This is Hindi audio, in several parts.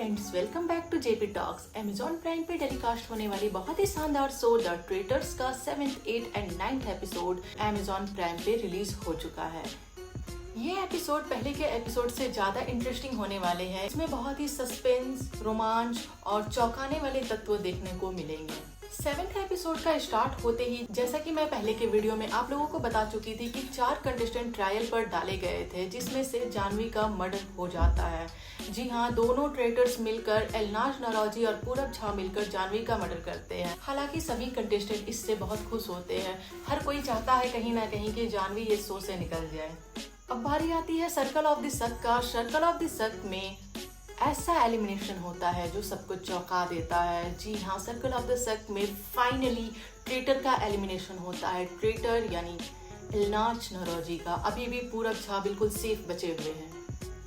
Friends, welcome back to JP talks. Amazon Prime पे टेलीकास्ट होने वाली बहुत ही शानदार शो द ट्रेटर्स का 7th, 8th and 9th episode Amazon Prime पे रिलीज हो चुका है। ये एपिसोड पहले के एपिसोड से ज्यादा इंटरेस्टिंग होने वाले हैं। इसमें बहुत ही सस्पेंस, रोमांच और चौंकाने वाले तत्व देखने को मिलेंगे। 7th एपिसोड का स्टार्ट होते ही, जैसा कि मैं पहले के वीडियो में आप लोगों को बता चुकी थी कि 4 कंटेस्टेंट ट्रायल पर डाले गए थे, जिसमें से जानवी का मर्डर हो जाता है। जी हाँ, दोनों ट्रेटर्स मिलकर एलनाज नौरोजी और पूरब झा मिलकर जानवी का मर्डर करते हैं। हालांकि सभी कंटेस्टेंट इससे बहुत खुश होते हैं। हर कोई चाहता है कहीं ना कहीं कि जानवी इस शो से निकल जाए। अब बारी आती है सर्कल ऑफ द सक का। सर्कल ऑफ द सक में ऐसा एलिमिनेशन होता है जो सबको चौंका देता है। जी हाँ, सर्कल ऑफ द सक में फाइनली ट्रेटर का एलिमिनेशन होता है। ट्रेटर यानी एलनाज नौरोजी का। अभी भी पूरब झा बिल्कुल सेफ बचे हुए हैं।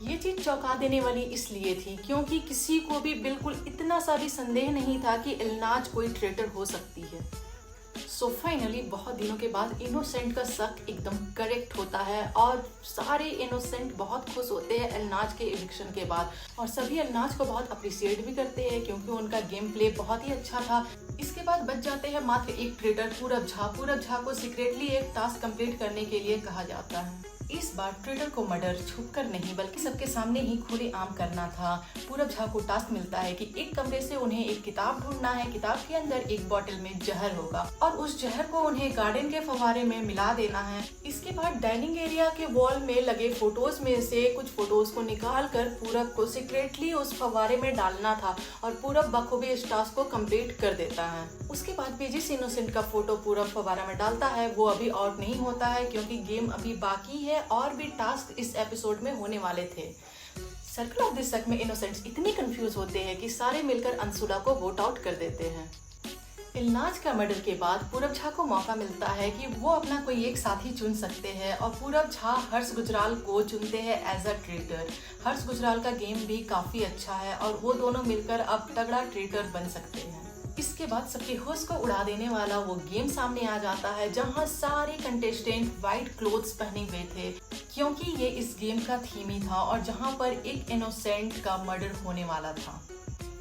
ये चीज चौंका देने वाली इसलिए थी क्योंकि किसी को भी बिल्कुल इतना सा भी संदेह नहीं था कि एलनाज कोई ट्रेटर हो सकती है। सो फाइनली बहुत दिनों के बाद इनोसेंट का शक एकदम करेक्ट होता है और सारे इनोसेंट बहुत खुश होते हैं एलनाज के इविक्शन के बाद। और सभी एलनाज को बहुत अप्रिशिएट भी करते हैं क्योंकि उनका गेम प्ले बहुत ही अच्छा था। इसके बाद बच जाते हैं मात्र एक ट्रेटर, पूरब झा। पूरब झा को सीक्रेटली एक टास्क कंप्लीट करने के लिए कहा जाता है। इस बार ट्रेटर को मर्डर छुपकर नहीं बल्कि सबके सामने ही खुलेआम करना था। पूरब झा को टास्क मिलता है कि एक कमरे से उन्हें एक किताब ढूंढना है। किताब के अंदर एक बोतल में जहर होगा और उस जहर को उन्हें गार्डन के फव्वारे में मिला देना है। इसके बाद डाइनिंग एरिया के वॉल में लगे फोटोज में से कुछ फोटोज को निकाल कर पूरब को सीक्रेटली उस फव्वारे में डालना था और पूरब बखूबी इस टास्क को कंप्लीट कर देता है। उसके बाद भी जिस इनोसेंट का फोटो पूरब फव्वारा में डालता है वो अभी आउट नहीं होता है क्योंकि गेम अभी बाकी है और भी टास्क इस एपिसोड में होने वाले थे। सर्कल ऑफ द सक में इनोसेंट्स इतने कंफ्यूज होते हैं कि सारे मिलकर अंशुला को वोट आउट कर देते हैं। एलनाज का मर्डर के बाद पूरब झा को मौका मिलता है कि वो अपना कोई एक साथी चुन सकते हैं और पूरब झा हर्ष गुजराल को चुनते हैं एज अ ट्रेटर। हर्ष गुजराल का गेम भी काफी अच्छा है और वो दोनों मिलकर अब तगड़ा ट्रेटर बन सकते हैं। इसके बाद सबके होश को उड़ा देने वाला वो गेम सामने आ जाता है जहां सारे कंटेस्टेंट व्हाइट क्लोथ्स पहने हुए थे क्योंकि ये इस गेम का थीम ही था और जहां पर एक इनोसेंट का मर्डर होने वाला था।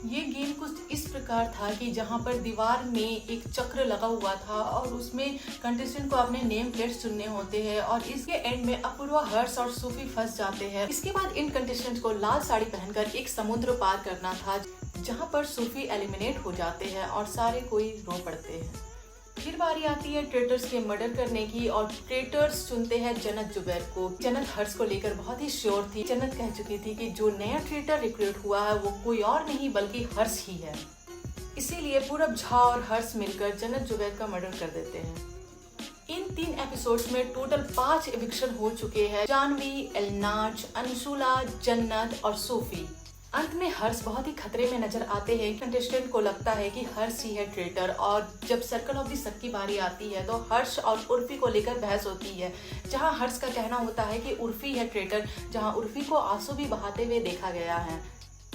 ये गेम कुछ इस प्रकार था कि जहां पर दीवार में एक चक्र लगा हुआ था और उसमें कंटेस्टेंट को अपने नेम प्लेट्स चुनने होते हैं और इसके एंड में अपूर्वा, हर्ष और सूफी फंस जाते हैं। इसके बाद इन कंटेस्टेंट को लाल साड़ी पहनकर एक समुद्र पार करना था जहां पर सूफी एलिमिनेट हो जाते हैं और सारे कोई रो पड़ते हैं। फिर बारी आती है ट्रेटर्स के मर्डर करने की और ट्रेटर्स चुनते हैं जन्नत जुबैर को। जन्नत हर्ष को लेकर बहुत ही श्योर थी। जन्नत कह चुकी थी कि जो नया ट्रेटर रिक्रूट हुआ है वो कोई और नहीं बल्कि हर्ष ही है। इसीलिए पूरब झा और हर्ष मिलकर जन्नत जुबैर का मर्डर कर देते हैं। इन 3 एपिसोड्स में टोटल 5 एविक्शन हो चुके हैं। जानवी, एलनाज, अंशुला, जन्नत और सूफी। अंत में हर्ष बहुत ही खतरे में नजर आते हैं। कंटेस्टेंट को लगता है कि हर्ष ही है ट्रेटर और जब सर्कल ऑफ द सक की बारी आती है तो हर्ष और उर्फी को लेकर बहस होती है। जहां हर्ष का कहना होता है कि उर्फी है ट्रेटर, जहां उर्फी को आंसू भी बहाते हुए देखा गया है।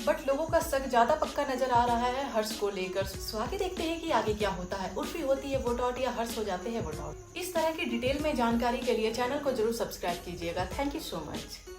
बट लोगों का शक ज्यादा पक्का नजर आ रहा है हर्ष को लेकर। सो आगे देखते हैं कि आगे क्या होता है। उर्फी होती है वोट आउट या हर्ष हो जाते हैं वोट आउट। इस तरह की डिटेल में जानकारी के लिए चैनल को जरूर सब्सक्राइब कीजिएगा। Thank you so much.